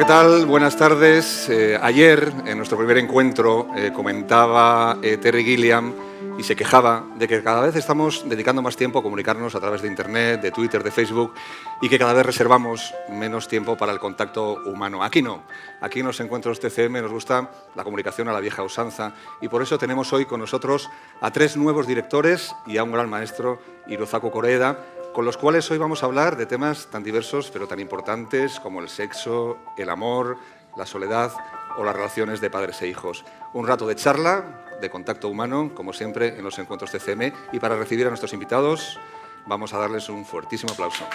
¿qué tal? Buenas tardes. Ayer, en nuestro primer encuentro, comentaba Terry Gilliam y se quejaba de que cada vez estamos dedicando más tiempo a comunicarnos a través de Internet, de Twitter, de Facebook, y que cada vez reservamos menos tiempo para el contacto humano. Aquí no. Aquí en los encuentros TCM nos gusta la comunicación a la vieja usanza, y por eso tenemos hoy con nosotros a 3 nuevos directores y a un gran maestro, Hirozaku Koreeda, con los cuales hoy vamos a hablar de temas tan diversos pero tan importantes como el sexo, el amor, la soledad o las relaciones de padres e hijos. Un rato de charla, de contacto humano, como siempre en los encuentros TCM, y para recibir a nuestros invitados vamos a darles un fuertísimo aplauso.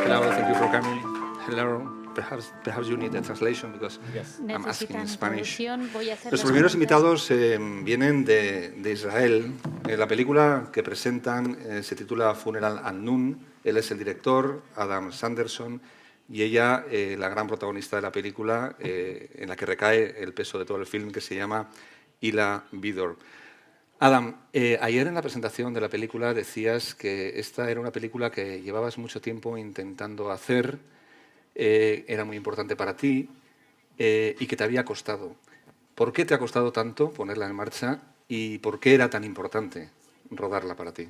Hello, thank you for coming. Hello. Perhaps you need a translation because I'm asking in Spanish. Los primeros invitados vienen de Israel. La película que presentan se titula Funeral Unknown. Él es el director, Adam Sanderson, y ella, la gran protagonista de la película, en la que recae el peso de todo el film, que se llama Hila Vidor. Adam, ayer en la presentación de la película decías que esta era una película que llevabas mucho tiempo intentando hacer, era muy importante para ti y que te había costado. ¿Por qué te ha costado tanto ponerla en marcha y por qué era tan importante rodarla para ti?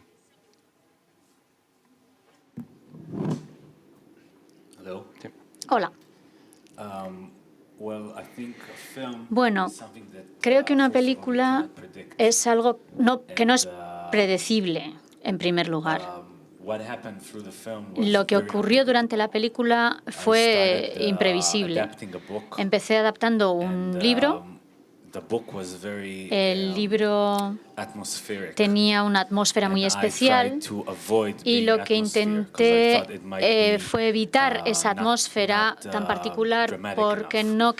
Hello. Sí. Hola. Bueno, Creo que una película es algo que no es predecible, en primer lugar. Lo que ocurrió durante la película fue imprevisible. Empecé adaptando un libro. El libro tenía una atmósfera muy especial y lo que intenté fue evitar esa atmósfera tan particular porque no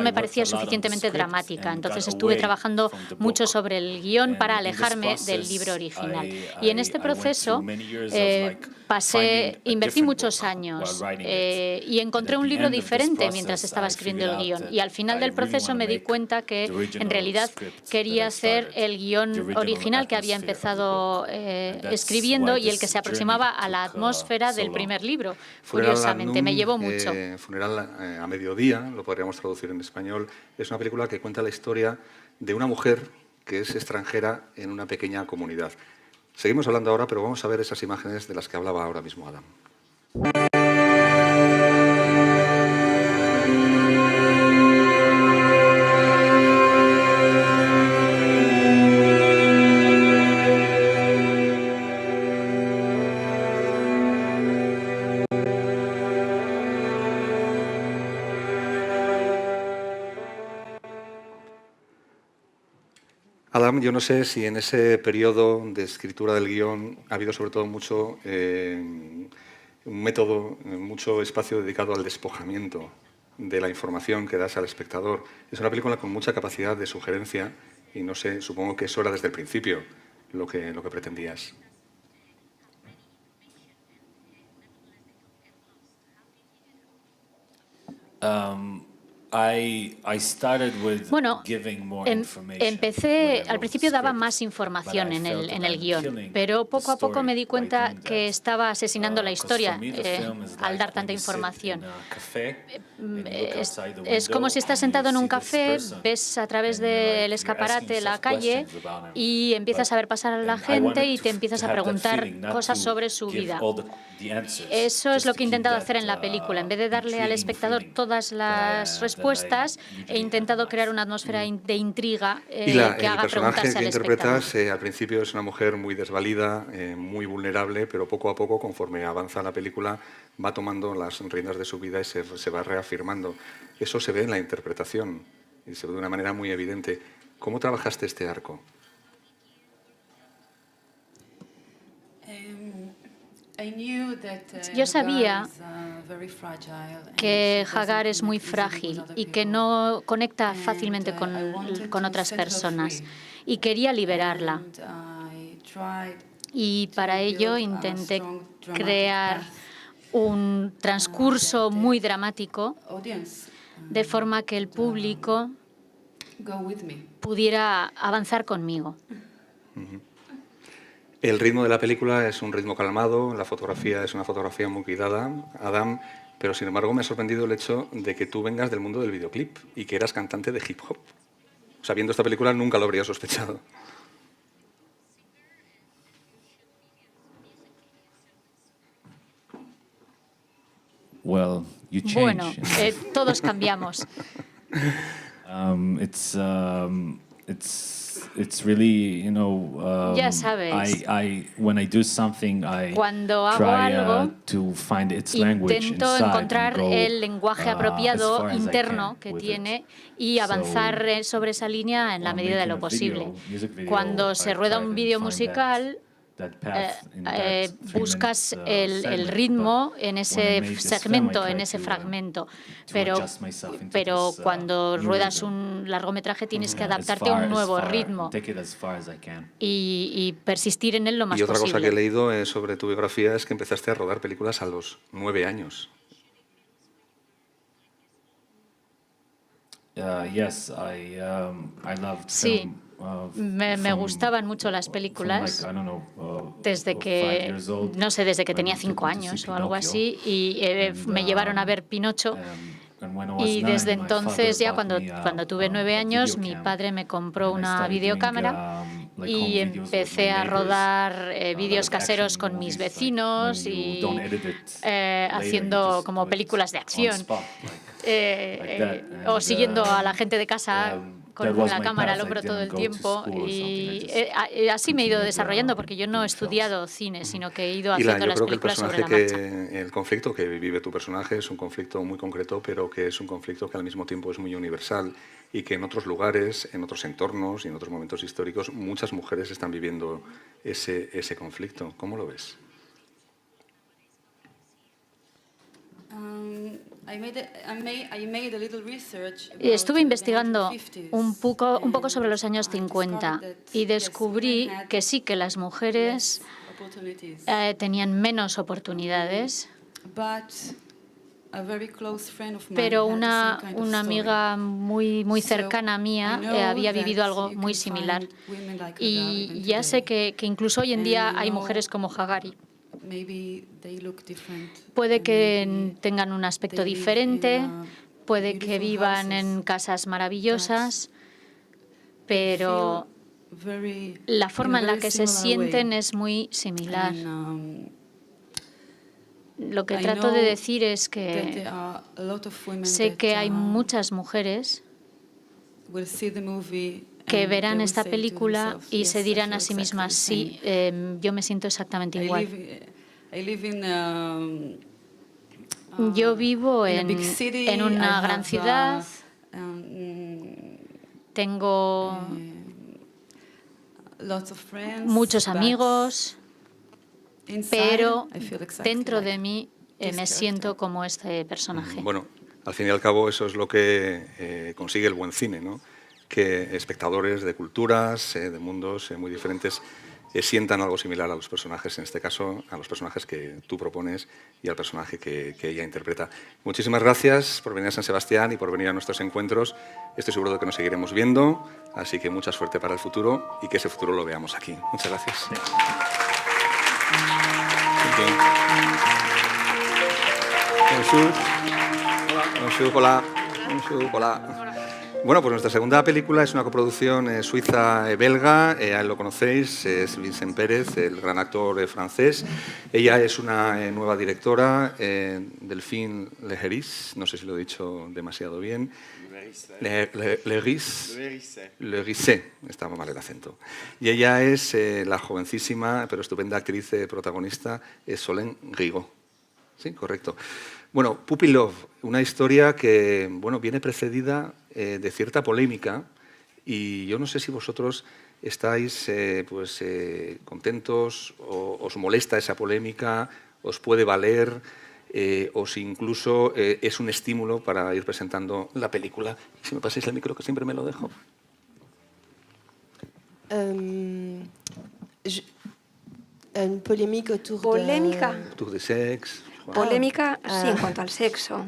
me parecía suficientemente dramática. Entonces estuve trabajando mucho sobre el guión para alejarme del libro original. Y en este proceso invertí muchos años y encontré un libro diferente mientras estaba escribiendo el guión. Y al final del proceso me di cuenta que en realidad quería hacer el guión original que había empezado escribiendo y el que se aproximaba a la atmósfera del primer libro. Curiosamente, me llevó mucho. Funeral a mediodía, lo podríamos traducir en español, es una película que cuenta la historia de una mujer que es extranjera en una pequeña comunidad. Seguimos hablando ahora, pero vamos a ver esas imágenes de las que hablaba ahora mismo Adam. Adam, yo no sé si en ese periodo de escritura del guión ha habido sobre todo mucho un método, mucho espacio dedicado al despojamiento de la información que das al espectador. Es una película con mucha capacidad de sugerencia y no sé, supongo que eso era desde el principio lo que pretendías. Bueno, empecé, al principio daba más información en el guión, pero poco a poco me di cuenta que estaba asesinando la historia al dar tanta información. Es como si estás sentado en un café, ves a través del escaparate la calle y empiezas a ver pasar a la gente y te empiezas a preguntar cosas sobre su vida. Eso es lo que he intentado hacer en la película. En vez de darle al espectador todas las respuestas, he intentado crear una atmósfera de intriga que haga preguntarse al espectador. El personaje que interpretas al principio es una mujer muy desvalida, muy vulnerable, pero poco a poco, conforme avanza la película, va tomando las riendas de su vida y se va reafirmando. Eso se ve en la interpretación y se ve de una manera muy evidente. ¿Cómo trabajaste este arco? Yo sabía que Hagar es muy frágil y que no conecta fácilmente con otras personas y quería liberarla. Y para ello intenté crear un transcurso muy dramático de forma que el público pudiera avanzar conmigo. El ritmo de la película es un ritmo calmado, la fotografía es una fotografía muy cuidada, Adam, pero sin embargo me ha sorprendido el hecho de que tú vengas del mundo del videoclip y que eras cantante de hip hop. O sea, viendo esta película nunca lo habría sospechado. Well, you change. Bueno, todos cambiamos. It's really, Ya sabes, when I do something, I cuando hago try algo, to find its language intento inside encontrar and go, el lenguaje apropiado as far as I interno can que with tiene it. y avanzar sobre esa línea en la medida de lo posible. Cuando se rueda un vídeo musical, buscas el ritmo en ese segmento, en ese fragmento, pero cuando ruedas un largometraje tienes que adaptarte a un nuevo ritmo y persistir en él lo más posible. Y otra cosa que he posible. leído sobre tu biografía es que empezaste a rodar películas a los 9 años. Sí, me gustaban mucho las películas desde que, no sé, desde que tenía 5 años o algo así, y me llevaron a ver Pinocho. Y desde entonces, ya cuando tuve 9 años, mi padre me compró una videocámara y empecé a rodar vídeos caseros con mis vecinos y haciendo como películas de acción. O siguiendo a la gente de casa con la cámara al hombro todo el tiempo. Y así me he ido desarrollando, porque yo no he estudiado cine, sino que he ido haciendo las películas sobre la marcha. El conflicto que vive tu personaje es un conflicto muy concreto, pero que es un conflicto que al mismo tiempo es muy universal y que en otros lugares, en otros entornos y en otros momentos históricos, muchas mujeres están viviendo ese conflicto. ¿Cómo lo ves? Estuve investigando un poco sobre los años 50 y descubrí que sí, que las mujeres tenían menos oportunidades, pero una amiga muy cercana mía había vivido algo muy similar. Y ya sé que incluso hoy en día hay mujeres como Haggari. Puede que tengan un aspecto diferente, puede que vivan en casas maravillosas, pero la forma en la que se sienten es muy similar. Lo que trato de decir es que sé que hay muchas mujeres que verán esta película y se dirán a sí mismas, sí, yo me siento exactamente igual. Yo vivo en una gran ciudad, tengo muchos amigos, pero dentro de mí me siento como este personaje. Bueno, al fin y al cabo eso es lo que consigue el buen cine, ¿no? Que espectadores de culturas, de mundos muy diferentes, sientan algo similar a los personajes, en este caso a los personajes que tú propones y al personaje que ella interpreta. Muchísimas gracias por venir a San Sebastián y por venir a nuestros encuentros. Estoy seguro de que nos seguiremos viendo, así que mucha suerte para el futuro y que ese futuro lo veamos aquí. Muchas gracias. Bonjour. Hola. Bonjour. Hola. Bueno, pues nuestra segunda película es una coproducción suiza-belga, lo conocéis, es Vincent Pérez, el gran actor francés. Ella es una nueva directora, Delphine Leheris, no sé si lo he dicho demasiado bien. Leherisset, estaba mal el acento. Y ella es la jovencísima pero estupenda actriz protagonista, Solène Rigaud. Sí, correcto. Bueno, Puppy Love, una historia que viene precedida de cierta polémica y yo no sé si vosotros estáis contentos o os molesta esa polémica, os puede valer o si incluso es un estímulo para ir presentando la película. Si me pasáis el micro, que siempre me lo dejo. Polémica. Autour de sexe. Polémica, sí, en cuanto al sexo.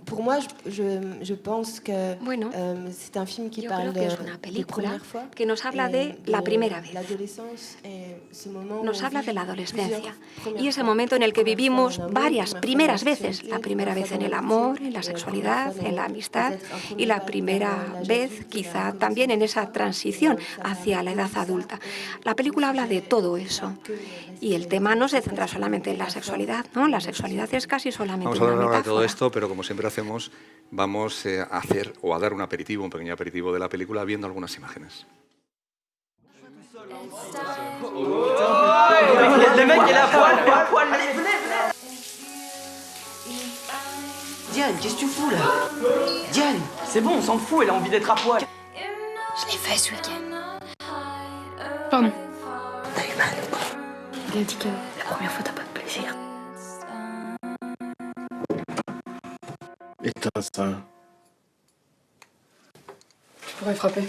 Pour moi, je pense que Bueno, c'est un film qui yo parle creo que es una película que nos habla de la primera vez. nos habla de la adolescencia y ese momento en el que vivimos varias primeras veces. La primera vez en el amor, en la sexualidad, en la amistad y la primera vez quizá también en esa transición hacia la edad adulta. La película habla de todo eso y el tema no se centra solamente en la sexualidad, ¿no? La sexualidad es casi solamente vamos a una hablar ahora de metáfora. todo esto, pero como siempre hacemos, vamos a hacer o a dar un aperitivo, un pequeño aperitivo de la película viendo algunas imágenes. Le mec il a poil. Allez, venez. Diane, qu'est-ce que tu fous là? Diane, c'est bon, on s'en fout, elle a envie d'être à poil. Je l'ai fait ce week-end. Pardon. T'as eu mal ou quoi? Il a dit que la première fois t'as pas de plaisir. Éteins ça. Tu pourrais frapper.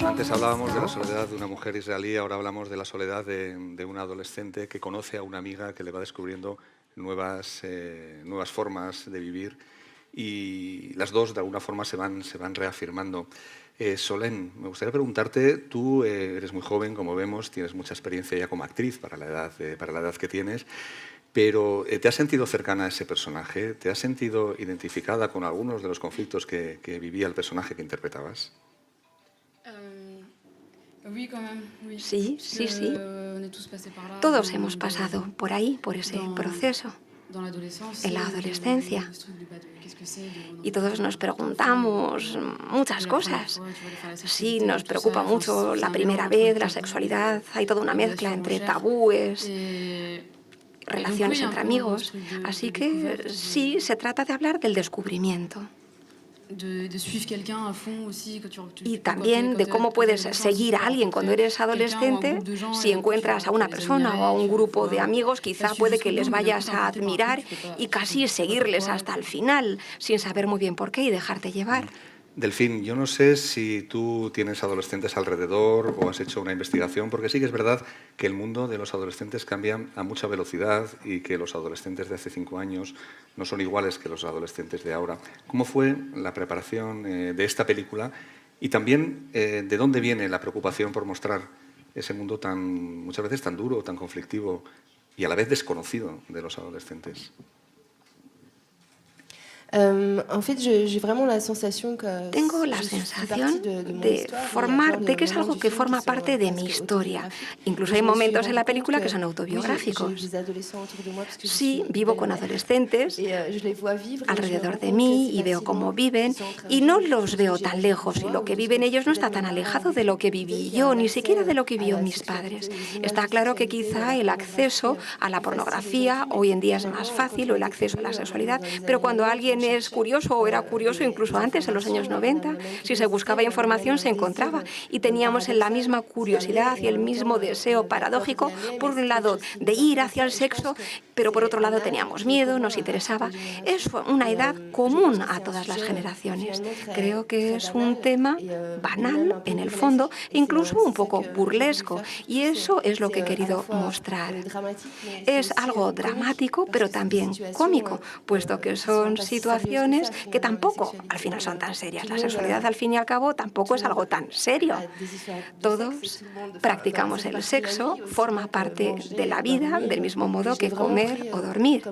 Antes hablábamos de la soledad de una mujer israelí, ahora hablamos de la soledad de una adolescente que conoce a una amiga que le va descubriendo nuevas formas de vivir y las dos de alguna forma se van reafirmando. Solén, me gustaría preguntarte, tú eres muy joven, como vemos, tienes mucha experiencia ya como actriz para la edad que tienes, pero ¿te has sentido cercana a ese personaje? ¿Te has sentido identificada con algunos de los conflictos que vivía el personaje que interpretabas? Sí. Todos hemos pasado por ahí, por ese proceso, en la adolescencia. Y todos nos preguntamos muchas cosas. Sí, nos preocupa mucho la primera vez, la sexualidad. Hay toda una mezcla entre tabúes, relaciones entre amigos. Así que sí, se trata de hablar del descubrimiento. Y también de cómo puedes seguir a alguien cuando eres adolescente. Si encuentras a una persona o a un grupo de amigos, quizá puede que les vayas a admirar y casi seguirles hasta el final, sin saber muy bien por qué y dejarte llevar. Delfín, yo no sé si tú tienes adolescentes alrededor o has hecho una investigación, porque sí que es verdad que el mundo de los adolescentes cambia a mucha velocidad y que los adolescentes de hace 5 años no son iguales que los adolescentes de ahora. ¿Cómo fue la preparación de esta película? Y también, ¿de dónde viene la preocupación por mostrar ese mundo muchas veces tan duro, tan conflictivo y a la vez desconocido de los adolescentes? En fait, j'ai vraiment la sensation que tengo la sensación de que es algo que forma parte de mi historia. Incluso hay momentos en la película que son autobiográficos. Sí, vivo con adolescentes alrededor de mí y veo cómo viven y no los veo tan lejos y lo que viven ellos no está tan alejado de lo que viví yo, ni siquiera de lo que vivió mis padres. Está claro que quizá el acceso a la pornografía hoy en día es más fácil o el acceso a la sexualidad, pero cuando alguien es curioso o era curioso incluso antes, en los años 90, si se buscaba información se encontraba y teníamos la misma curiosidad y el mismo deseo paradójico, por un lado de ir hacia el sexo, pero por otro lado teníamos miedo, nos interesaba. Es una edad común a todas las generaciones. Creo que es un tema banal en el fondo, incluso un poco burlesco, y eso es lo que he querido mostrar. Es algo dramático, pero también cómico, puesto que son situaciones que tampoco al final son tan serias. La sexualidad al fin y al cabo tampoco es algo tan serio. Todos practicamos el sexo, forma parte de la vida del mismo modo que comer o dormir.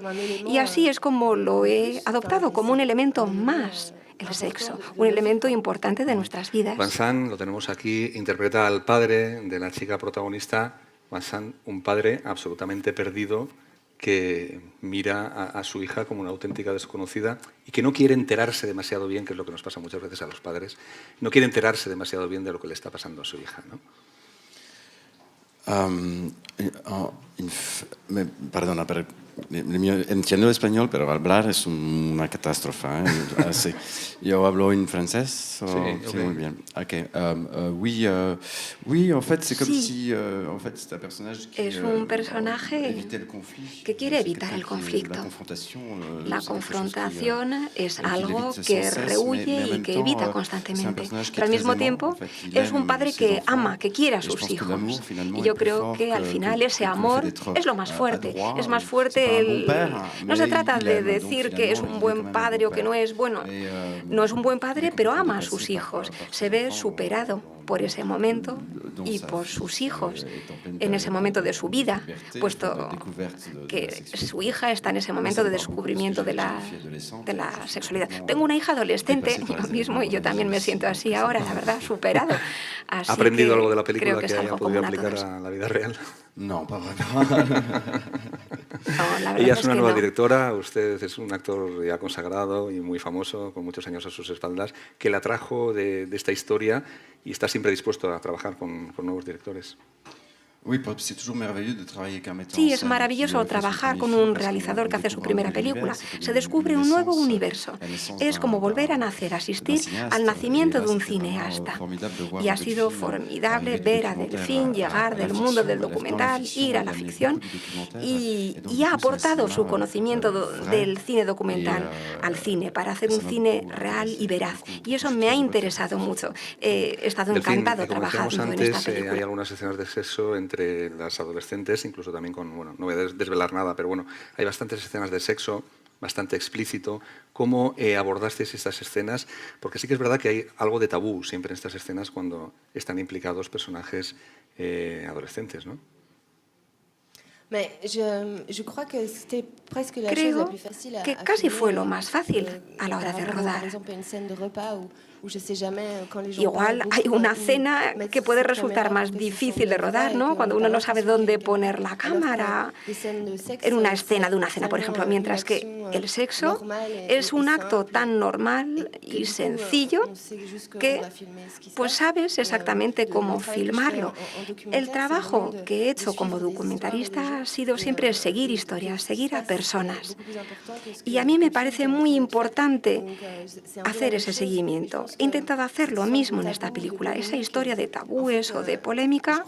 Y así es como lo he adoptado como un elemento más. El sexo, un elemento importante de nuestras vidas. Vincent, lo tenemos aquí, interpreta al padre de la chica protagonista. Vincent, un padre absolutamente perdido que mira a su hija como una auténtica desconocida y que no quiere enterarse demasiado bien, que es lo que nos pasa muchas veces a los padres, no quiere enterarse demasiado bien de lo que le está pasando a su hija, ¿no? Perdona, pero entiendo español, pero hablar es una catástrofe. Yo hablo en francés. Sí, muy bien. Okay. Oui, en fait, c'est comme si c'est un personnage qui es un personaje que quiere evitar el conflicto. La confrontación es algo que rehuye y que evita constantemente. Pero al mismo tiempo es un padre que ama, que quiere a sus hijos. Y yo creo que al final ese amor es lo más fuerte. Es más fuerte que no se trata de decir que es un buen padre o que no es, bueno, no es un buen padre, pero ama a sus hijos. Se ve superado por ese momento y por sus hijos en ese momento de su vida, puesto que su hija está en ese momento de descubrimiento de la sexualidad. Tengo una hija adolescente, yo mismo, y yo también me siento así ahora, la verdad, superado. Así ¿Ha aprendido algo de la creo película que que es haya algo podido común a aplicar todos. a la vida real? No, pas vraiment. No, la verdad Ella es una que nueva no. directora, usted es un actor ya consagrado y muy famoso, con muchos años a sus espaldas, que la trajo de esta historia y está siempre dispuesto a trabajar con nuevos directores. Sí, es maravilloso trabajar con un realizador que hace su primera película. Se descubre un nuevo universo. Es como volver a nacer, asistir al nacimiento de un cineasta. Y ha sido formidable ver a Delphine llegar del mundo del documental, ir a la ficción, y ha aportado su conocimiento del cine documental al cine para hacer un cine real y veraz. Y eso me ha interesado mucho. He estado encantado trabajando en esta película. Hay algunas escenas de sexo entre las adolescentes, incluso también con, bueno, no voy a desvelar nada, pero bueno, hay bastantes escenas de sexo, bastante explícito. ¿Cómo abordasteis estas escenas? Porque sí que es verdad que hay algo de tabú siempre en estas escenas cuando están implicados personajes adolescentes, ¿no? Creo que casi fue lo más fácil a la hora de rodar. Igual hay una cena que puede resultar más difícil de rodar, ¿no? Cuando uno no sabe dónde poner la cámara en una escena de una cena, por ejemplo, mientras que el sexo es un acto tan normal y sencillo que pues sabes exactamente cómo filmarlo. El trabajo que he hecho como documentarista ha sido siempre seguir historias, seguir a personas. Y a mí me parece muy importante hacer ese seguimiento. He intentado hacer lo mismo en esta película. Esa historia de tabúes o de polémica,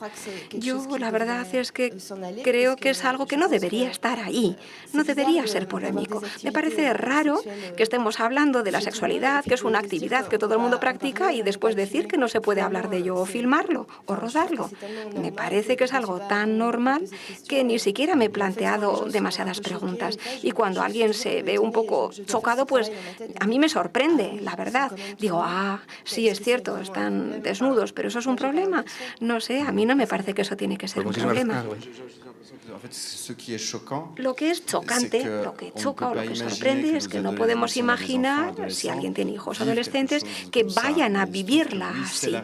yo la verdad es que creo que es algo que no debería estar ahí, no debería ser polémico. Me parece raro que estemos hablando de la sexualidad, que es una actividad que todo el mundo practica, y después decir que no se puede hablar de ello o filmarlo o rodarlo. Me parece que es algo tan normal que ni siquiera me he planteado demasiadas preguntas. Y cuando alguien se ve un poco chocado, pues a mí me sorprende, la verdad. Digo, sí, es cierto, están desnudos, pero ¿eso es un problema? No sé, a mí no me parece que eso tiene que ser un problema. Lo que es chocante, lo que choca o lo que sorprende es que no podemos imaginar, si alguien tiene hijos adolescentes, que vayan a vivirla así.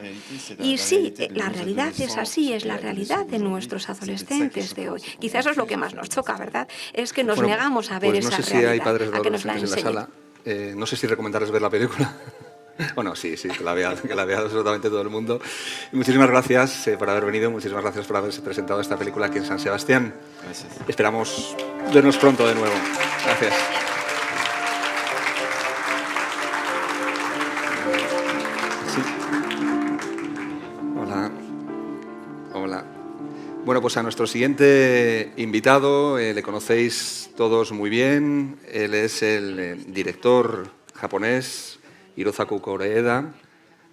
Y sí, la realidad es así, es la realidad de nuestros adolescentes de hoy. Quizás eso es lo que más nos choca, ¿verdad? Es que nos negamos a ver pues esa no sé si hay padres de realidad, a que nos la adolescentes en la enseñen. sala. No sé si recomendarles ver la película. Bueno, sí, que la vea absolutamente todo el mundo. Y muchísimas gracias por haber venido, muchísimas gracias por haberse presentado esta película aquí en San Sebastián. Gracias. Esperamos vernos pronto de nuevo. Gracias. Sí. Hola. Hola. Bueno, pues a nuestro siguiente invitado le conocéis todos muy bien. Él es el director japonés Hirozaku Koreeda,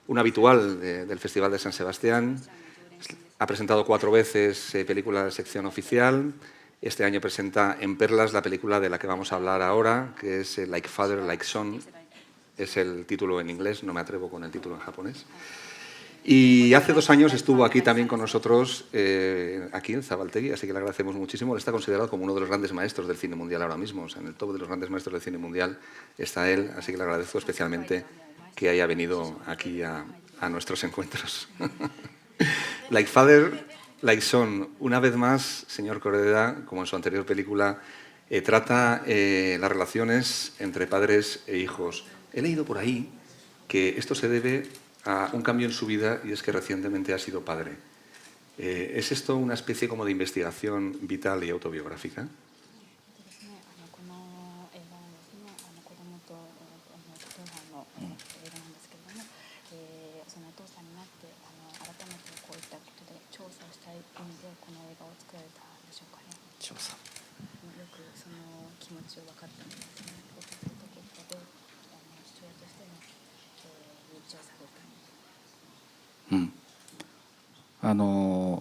un habitual del Festival de San Sebastián. Ha presentado 4 veces película de sección oficial. Este año presenta En Perlas la película de la que vamos a hablar ahora, que es Like Father, Like Son. Es el título en inglés, no me atrevo con el título en japonés. Y hace 2 años estuvo aquí también con nosotros, aquí en Zabaltegui, así que le agradecemos muchísimo. Él está considerado como uno de los grandes maestros del cine mundial ahora mismo. O sea, en el top de los grandes maestros del cine mundial está él, así que le agradezco especialmente que haya venido aquí a nuestros encuentros. Like Father, Like Son. Una vez más, señor Koreeda, como en su anterior película, trata las relaciones entre padres e hijos. He leído por ahí que esto se debe a un cambio en su vida, y es que recientemente ha sido padre. ¿Es esto una especie como de investigación vital y autobiográfica? Mm.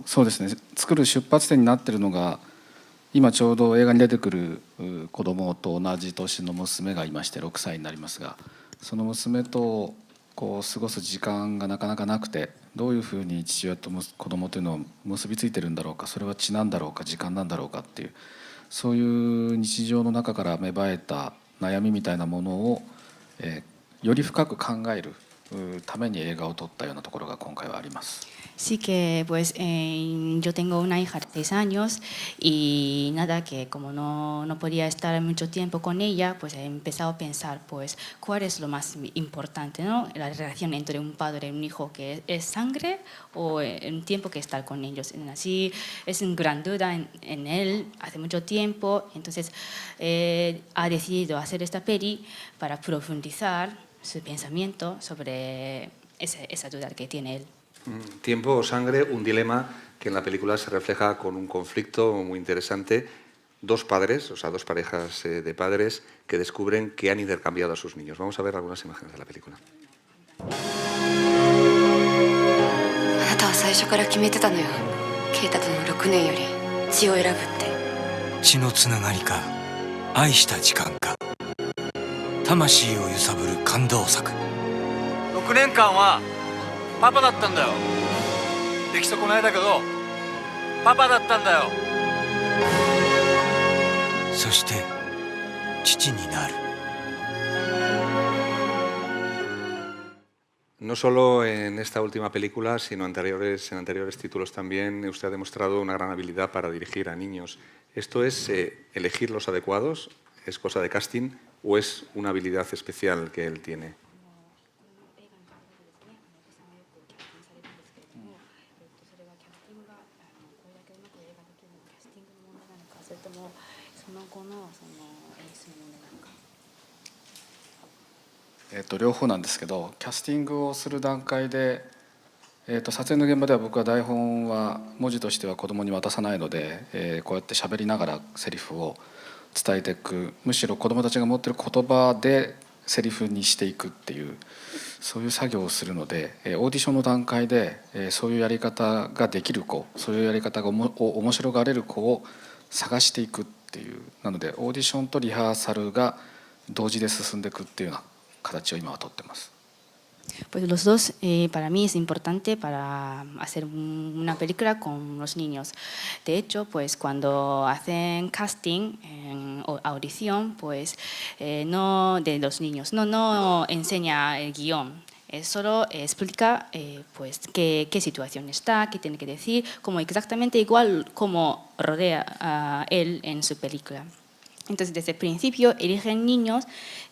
そうですね、作る出発点になっているのが今ちょうど映画に出てくる子供と同じ年の娘がいまして6歳になりますが、その娘とこう過ごす時間がなかなかなくて、どういうふうに父親と子供というのを結びついてるんだろうか、それは血なんだろうか時間なんだろうかっていう、そういう日常の中から芽生えた悩みみたいなものを、より深く考えるために映画を撮ったようなところが今回はあります。Sí que pues yo tengo una hija de 6 años y nada, que como no podía estar mucho tiempo con ella, pues he empezado a pensar pues cuál es lo más importante, ¿no? La relación entre un padre y un hijo, que es sangre o el tiempo que estar con ellos. Así es una gran duda en él hace mucho tiempo, entonces ha decidido hacer esta peli para profundizar su pensamiento sobre esa duda que tiene él. Tiempo o sangre, un dilema que en la película se refleja con un conflicto muy interesante. Dos padres, o sea, dos parejas de padres que descubren que han intercambiado a sus niños. Vamos a ver algunas imágenes de la película. あなたは最初から決めてたのよ。ケイタとの6年より血を選ぶって。血のつながりか、愛した時間か、魂を揺さぶる感動作。6年間はパパだったんだよ。出来損ないだけどパパだったんだよ。そして父になる。No solo en esta última película, sino en anteriores títulos también, usted ha demostrado una gran habilidad para dirigir a niños. ¿Esto es elegir los adecuados? ¿Es cosa de casting o es una habilidad especial que él tiene? 両方なんですけど、キャスティングをする段階で、撮影の現場では僕は台本は文字としては子供に渡さないので、こうやって喋りながらセリフを伝えていく、むしろ子供たちが持っている言葉でセリフにしていくっていう、そういう作業をするので、オーディションの段階でそういうやり方ができる子、そういうやり方が面白がれる子を探していくっていう、なのでオーディションとリハーサルが同時で進んでいくっていうような形を今はとってます。Pues los dos para mí es importante para hacer una película con los niños. De hecho, pues cuando hacen casting o audición, pues no de los niños, no enseña el guión. Solo explica pues qué situación está, qué tiene que decir, como exactamente igual como rodea a él en su película. Entonces, desde el principio eligen niños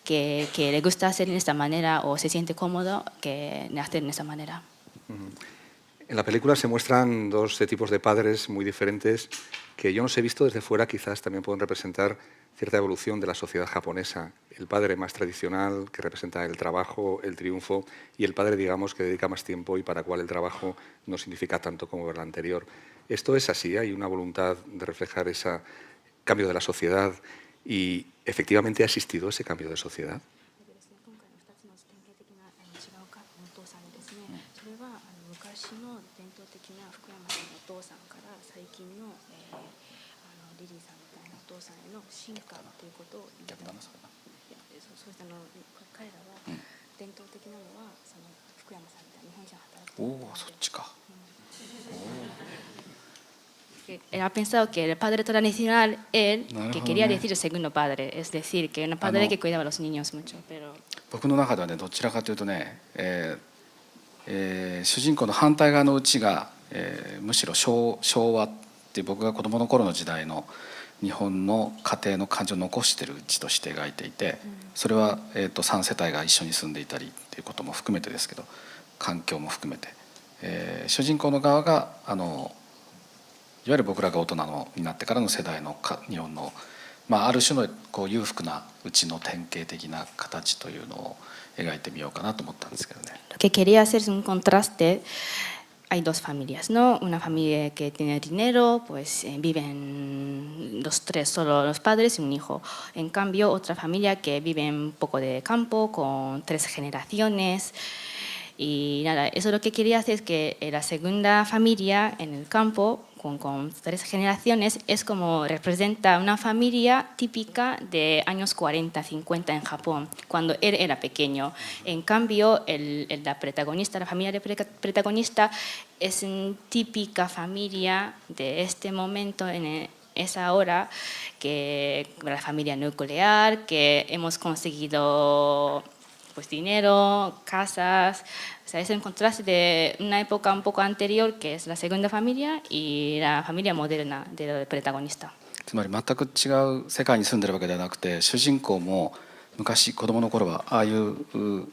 que les gusta hacer de esta manera o se siente cómodo que hacer de esta manera. En la película se muestran dos tipos de padres muy diferentes que yo no he visto desde fuera, quizás también pueden representar cierta evolución de la sociedad japonesa. El padre más tradicional, que representa el trabajo, el triunfo, y el padre, digamos, que dedica más tiempo y para cual el trabajo no significa tanto como el anterior. ¿Esto es así? ¿Hay una voluntad de reflejar ese cambio de la sociedad? ¿Y efectivamente ha existido ese cambio de sociedad? Él ha pensado que el padre tradicional, él, que quería decir el segundo padre, es decir, que un padre que cuidaba a los niños mucho, pero... 僕の中ではね、どちらかというとね、主人公の反対側のうちが、むしろ昭和って僕が子供の頃の時代の日本の家庭の感情を残しているうちとして描いていて、それは、3世帯が一緒に住んでいたりっていうことも含めてですけど、環境も含めて、主人公の側がいわゆる僕らが大人になってからの世代の日本の、ある種のこう裕福なうちの典型的な形というのを描いてみようかなと思ったんですけどね。Lo que quería hacer es un contraste. Hay dos familias, ¿no? Una familia que tiene dinero, pues viven los tres, solo los padres y un hijo. En cambio, otra familia que vive un poco de campo, con 3 generaciones. Y nada, eso lo que quería hacer es que la segunda familia en el campo, con 3 generaciones, es como representa una familia típica de años 40, 50 en Japón, cuando él era pequeño. En cambio, la protagonista, la familia de protagonista, es una típica familia de este momento, en esa hora, que la familia nuclear, que hemos conseguido pues dinero, casas. O sea, es el contraste de una época un poco anterior, que es la segunda familia, y la familia moderna del protagonista. つまり全く違う世界に住んでるわけではなくて、主人公も昔子供の頃はああいう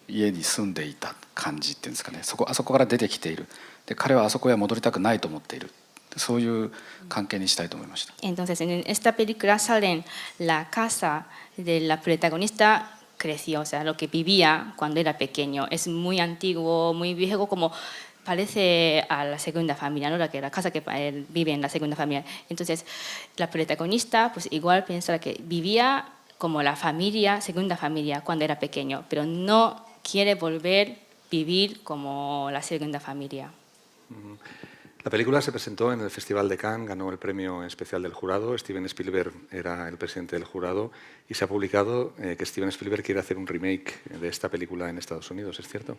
家に住んでいた感じっていうんですかね、あそこから出てきている。で、彼はあそこへは戻りたくないと思っている。そういう関係にしたいと思いました。Entonces, en esta película salen la casa de la protagonista creció, o sea, lo que vivía cuando era pequeño. Es muy antiguo, muy viejo, como parece a la segunda familia, ¿no? La casa que vive en la segunda familia. Entonces, la protagonista, pues igual piensa que vivía como la familia, segunda familia, cuando era pequeño, pero no quiere volver a vivir como la segunda familia. La película se presentó en el Festival de Cannes, ganó el premio especial del jurado. Steven Spielberg era el presidente del jurado y se ha publicado que Steven Spielberg quiere hacer un remake de esta película en Estados Unidos, ¿es cierto?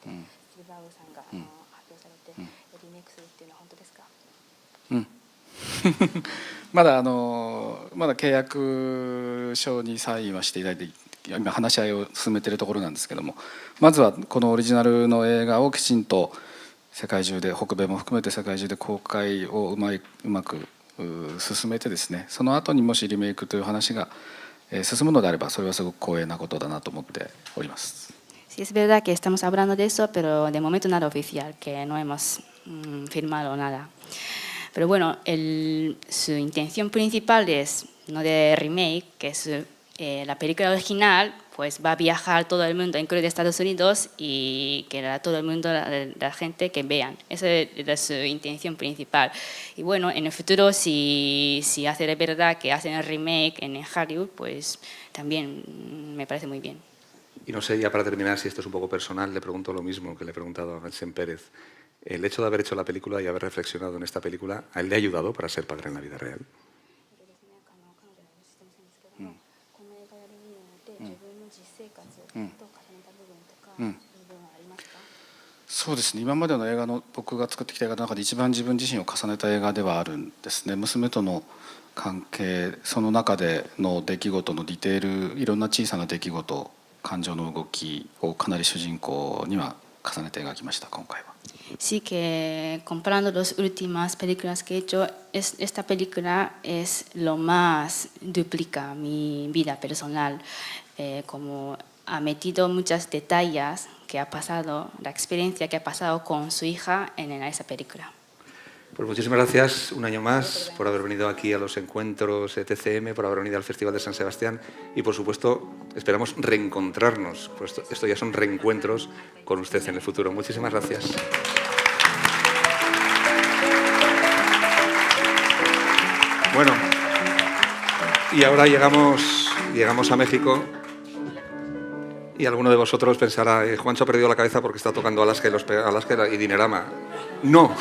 Mm. まだ契約書にサインはしていただいて、今話し合いを進めているところなんですけども、まずはこのオリジナルの映画をきちんと世界中で、北米も含めて世界中で公開をうまく進めてですね、その後にもしリメイクという話が進むのであれば、それはすごく光栄なことだなと思っております。Sí, es verdad que estamos hablando de eso, pero de momento nada oficial, que no hemos firmado nada. Pero bueno, su intención principal es no de remake, que es la película original, pues va a viajar todo el mundo, incluido Estados Unidos, y que todo el mundo, la gente que vean. Esa es su intención principal. Y bueno, en el futuro, si hace de verdad que hacen el remake en Hollywood, pues también me parece muy bien. Y no sé, ya para terminar, si esto es un poco personal, le pregunto lo mismo que le he preguntado a Vincent Pérez. El hecho de haber hecho la película y haber reflexionado en esta película, ¿a él le ha ayudado para ser padre en la vida real? そうですね、今までの映画の僕が作ってきた映画の中で一番自分自身を重ねた映画ではあるんですね。娘との関係、その中での出来事のディテール、いろんな小さな出来事、感情の動きをかなり主人公には重ねて描きました、今回は。Sí, que comparando las últimas películas que he hecho, esta película es lo más duplica mi vida personal, como ha metido muchos detalles que ha pasado, la experiencia que ha pasado con su hija en esa película. Pues muchísimas gracias un año más por haber venido aquí a los encuentros TCM, por haber venido al Festival de San Sebastián y por supuesto esperamos reencontrarnos, pues esto ya son reencuentros con usted en el futuro. Muchísimas gracias. Bueno, y ahora llegamos a México. Y alguno de vosotros pensará, Juancho ha perdido la cabeza porque está tocando Alaska y Dinerama. No,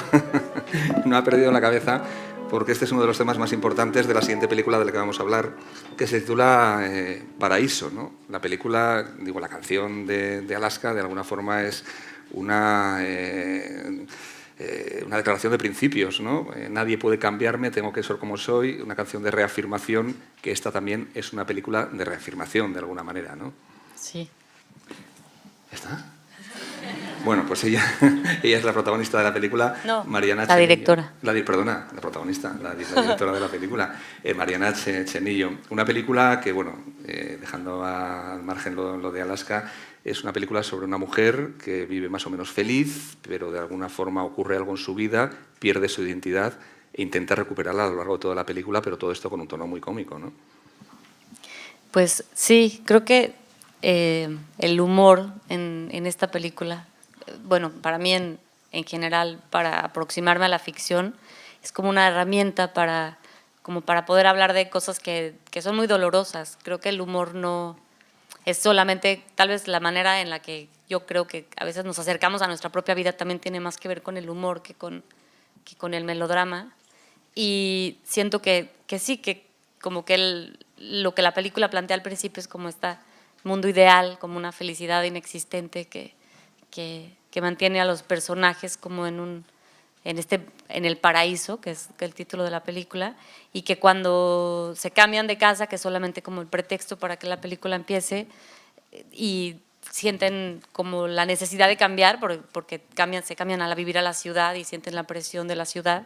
no ha perdido la cabeza porque este es uno de los temas más importantes de la siguiente película de la que vamos a hablar, que se titula Paraíso, ¿no? La película, la canción de Alaska, de alguna forma es una declaración de principios, ¿no? Nadie puede cambiarme, tengo que ser como soy, una canción de reafirmación, que esta también es una película de reafirmación, de alguna manera, ¿no? Sí. ¿Ya está? Bueno, pues ella es la protagonista de la película, no, Mariana la directora. Perdona, la protagonista, la directora de la película, Mariana Chenillo. Una película que, bueno, dejando al margen lo de Alaska, es una película sobre una mujer que vive más o menos feliz, pero de alguna forma ocurre algo en su vida, pierde su identidad e intenta recuperarla a lo largo de toda la película, pero todo esto con un tono muy cómico, ¿no? Pues sí, creo que el humor en esta película, bueno, para mí en general, para aproximarme a la ficción, es como una herramienta para como para poder hablar de cosas que son muy dolorosas. Creo que el humor no es solamente, tal vez la manera en la que yo creo que a veces nos acercamos a nuestra propia vida también tiene más que ver con el humor que con el melodrama. Y siento que sí, que como que lo que la película plantea al principio es como este mundo ideal, como una felicidad inexistente que mantiene a los personajes como en el paraíso, que es el título de la película, y que cuando se cambian de casa, que es solamente como el pretexto para que la película empiece, y sienten como la necesidad de cambiar, porque se cambian a vivir a la ciudad y sienten la presión de la ciudad.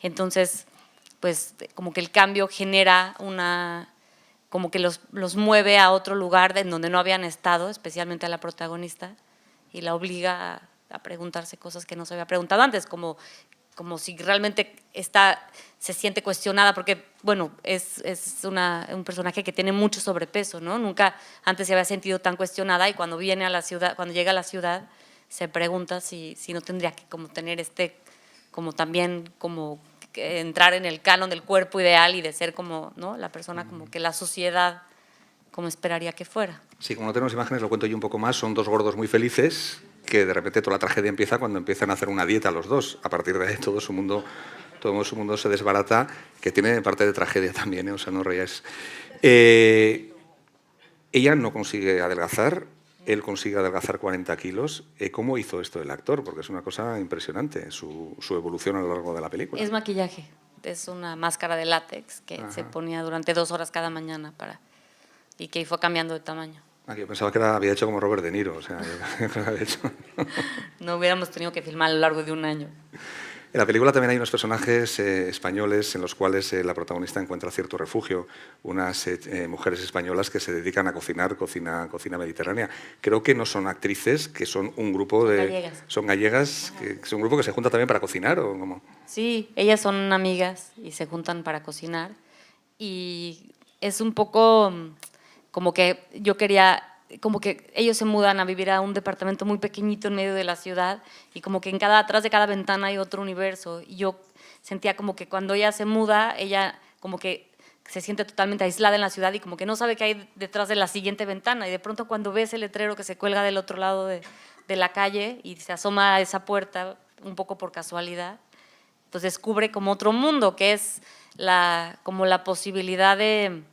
Entonces, pues como que el cambio genera como que los mueve a otro lugar en donde no habían estado, especialmente a la protagonista, y la obliga a preguntarse cosas que no se había preguntado antes, como si realmente se siente cuestionada, porque, bueno, es un personaje que tiene mucho sobrepeso, ¿no? Nunca antes se había sentido tan cuestionada, y cuando llega a la ciudad, se pregunta si no tendría que como tener como también como entrar en el canon del cuerpo ideal y de ser como, ¿no?, la persona como que la sociedad como esperaría que fuera. Sí, como no tenemos imágenes, lo cuento yo un poco más. Son dos gordos muy felices que de repente toda la tragedia empieza cuando empiezan a hacer una dieta los dos. A partir de ahí todo su mundo se desbarata, que tiene parte de tragedia también, ¿eh? O sea, no reíais. Ella no consigue adelgazar, él consigue adelgazar 40 kilos. ¿Cómo hizo esto el actor? Porque es una cosa impresionante, su evolución a lo largo de la película. Es maquillaje, es una máscara de látex que se ponía durante 2 horas cada mañana y que fue cambiando de tamaño. Yo pensaba que había hecho como Robert De Niro, o sea, No hubiéramos tenido que filmar a lo largo de 1 año. En la película también hay unos personajes españoles en los cuales la protagonista encuentra cierto refugio, unas mujeres españolas que se dedican a cocinar cocina mediterránea. Creo que no son actrices, que son un grupo de... Gallegas. Son gallegas, que es un grupo que se junta también para cocinar, ¿o cómo? Sí, ellas son amigas y se juntan para cocinar, y es un poco como que yo quería... como que ellos se mudan a vivir a un departamento muy pequeñito en medio de la ciudad, y como que atrás de cada ventana hay otro universo, y yo sentía como que cuando ella se muda, ella como que se siente totalmente aislada en la ciudad y como que no sabe qué hay detrás de la siguiente ventana, y de pronto cuando ves el letrero que se cuelga del otro lado de la calle y se asoma a esa puerta un poco por casualidad, pues descubre como otro mundo, que es como la posibilidad de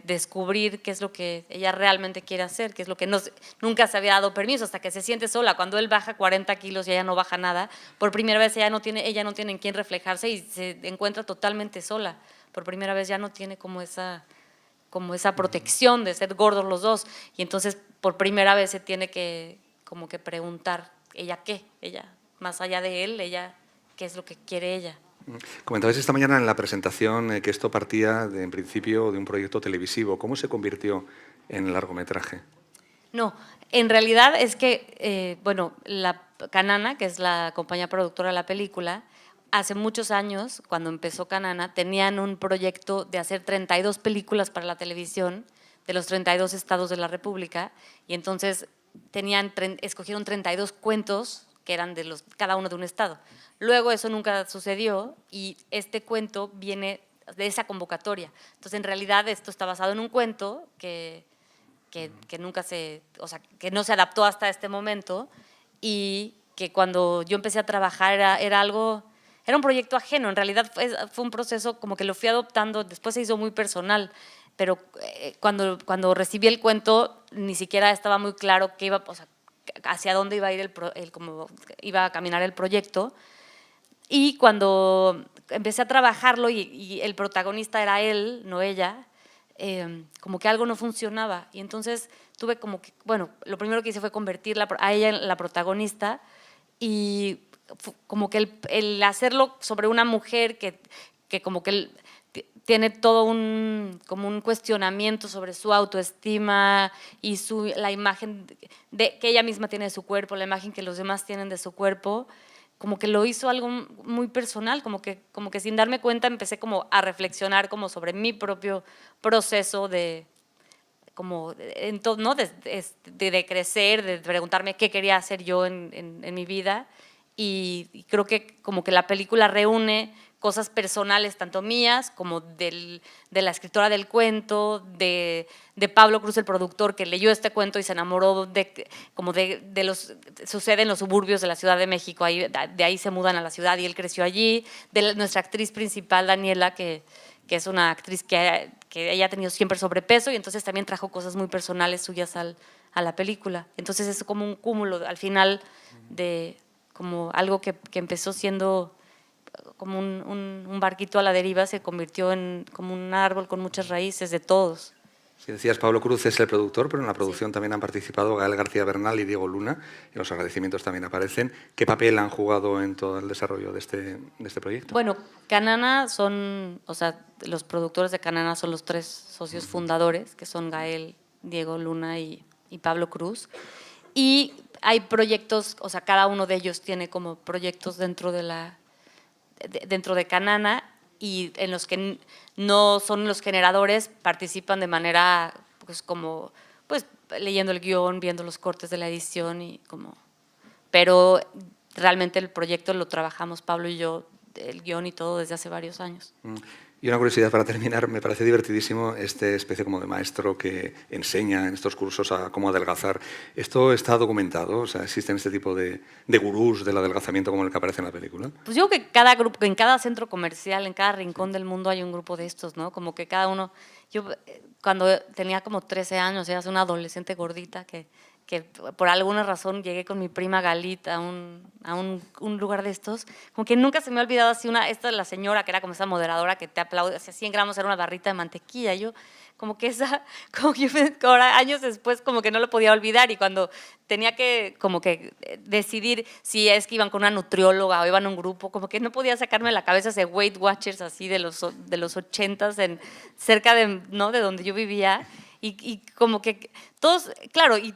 descubrir qué es lo que ella realmente quiere hacer, qué es lo que nunca se había dado permiso, hasta que se siente sola. Cuando él baja 40 kilos y ella no baja nada, por primera vez ella no tiene en quién reflejarse y se encuentra totalmente sola. Por primera vez ya no tiene como esa protección de ser gordos los dos, y entonces por primera vez se tiene que preguntar ella más allá de él, qué es lo que quiere ella. Comentabais esta mañana en la presentación que esto partía en principio de un proyecto televisivo. ¿Cómo se convirtió en largometraje? No, en realidad es que, la Canana, que es la compañía productora de la película, hace muchos años, cuando empezó Canana, tenían un proyecto de hacer 32 películas para la televisión de los 32 estados de la República, y entonces escogieron 32 cuentos que eran cada uno de un estado. Luego eso nunca sucedió, y este cuento viene de esa convocatoria. Entonces, en realidad, esto está basado en un cuento que nunca que no se adaptó hasta este momento, y que cuando yo empecé a trabajar era un proyecto ajeno. En realidad fue un proceso como que lo fui adoptando, después se hizo muy personal, pero cuando recibí el cuento ni siquiera estaba muy claro hacia dónde iba a ir cómo iba a caminar el proyecto. Y cuando empecé a trabajarlo y el protagonista era él, no ella, como que algo no funcionaba. Y entonces tuve lo primero que hice fue convertirla a ella en la protagonista, y como que el hacerlo sobre una mujer que como que tiene todo como un cuestionamiento sobre su autoestima y la imagen que ella misma tiene de su cuerpo, la imagen que los demás tienen de su cuerpo, como que lo hizo algo muy personal, como que sin darme cuenta empecé como a reflexionar como sobre mi propio proceso de crecer, de preguntarme qué quería hacer yo en mi vida, y creo que como que la película reúne cosas personales, tanto mías como de la escritora del cuento, de Pablo Cruz, el productor, que leyó este cuento y se enamoró sucede en los suburbios de la Ciudad de México, de ahí se mudan a la ciudad y él creció allí, de nuestra actriz principal, Daniela, que es una actriz que ella ha tenido siempre sobrepeso y entonces también trajo cosas muy personales suyas a la película. Entonces es como un cúmulo al final de como algo que empezó siendo como un barquito a la deriva, se convirtió en como un árbol con muchas raíces de todos. Si decías, Pablo Cruz es el productor, pero en la producción también han participado Gael García Bernal y Diego Luna, y los agradecimientos también aparecen. ¿Qué papel han jugado en todo el desarrollo de este proyecto? Bueno, Canana los productores de Canana son los 3 socios fundadores, que son Gael, Diego Luna y Pablo Cruz. Y hay proyectos, cada uno de ellos tiene como proyectos dentro de Canana, y en los que no son los generadores, participan de manera leyendo el guión, viendo los cortes de la edición pero realmente el proyecto lo trabajamos Pablo y yo, el guión y todo desde hace varios años. Y una curiosidad para terminar, me parece divertidísimo esta especie como de maestro que enseña en estos cursos a cómo adelgazar. ¿Esto está documentado? O sea, ¿existen este tipo de gurús del adelgazamiento como el que aparece en la película? Pues yo creo que cada grupo, en cada centro comercial, en cada rincón del mundo hay un grupo de estos, ¿no? Como que cada uno... Yo cuando tenía como 13 años, era una adolescente gordita que por alguna razón llegué con mi prima Galita a un lugar de estos, como que nunca se me ha olvidado así esta es la señora que era como esa moderadora que te aplaude, hacía 100 gramos era una barrita de mantequilla, ahora años después como que no lo podía olvidar, y cuando tenía que como que decidir si es que iban con una nutrióloga o iban a un grupo, como que no podía sacarme de la cabeza ese Weight Watchers así de los 80s cerca de donde yo vivía, y como que todos, claro, y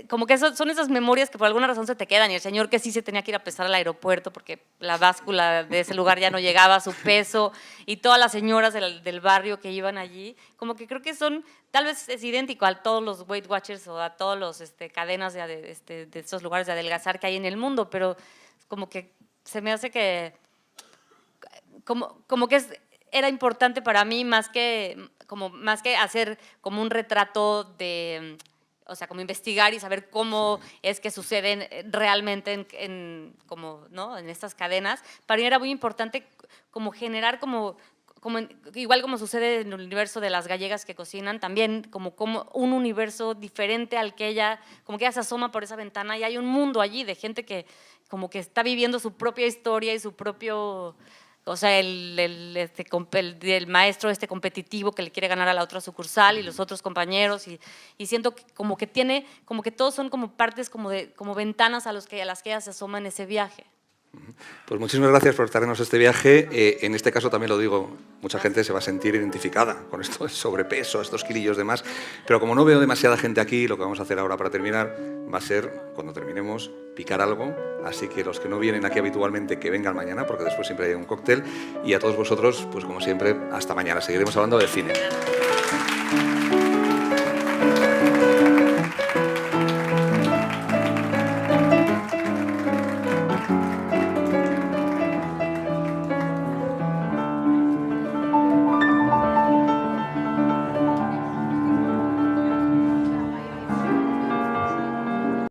como que son esas memorias que por alguna razón se te quedan, y el señor que sí se tenía que ir a pesar al aeropuerto porque la báscula de ese lugar ya no llegaba a su peso, y todas las señoras del barrio que iban allí, como que creo que tal vez es idéntico a todos los Weight Watchers o a todos los cadenas de estos lugares de adelgazar que hay en el mundo, pero como que se me hace que como que era importante para mí más que hacer como un retrato de... como investigar y saber cómo es que suceden realmente en estas cadenas. Para mí era muy importante como generar igual como sucede en el universo de las gallegas que cocinan, también como un universo diferente al que ella se asoma por esa ventana, y hay un mundo allí de gente que como que está viviendo su propia historia y su propio... el maestro competitivo que le quiere ganar a la otra sucursal y los otros compañeros, y siento que como que todos son como partes como ventanas a las que ella se asoma en ese viaje. Pues muchísimas gracias por traernos este viaje. En este caso también lo digo, mucha gente se va a sentir identificada con esto del sobrepeso, estos kilillos de más, pero como no veo demasiada gente aquí, lo que vamos a hacer ahora para terminar va a ser, cuando terminemos, picar algo. Así que los que no vienen aquí habitualmente, que vengan mañana, porque después siempre hay un cóctel. Y a todos vosotros, pues como siempre, hasta mañana. Seguiremos hablando del cine.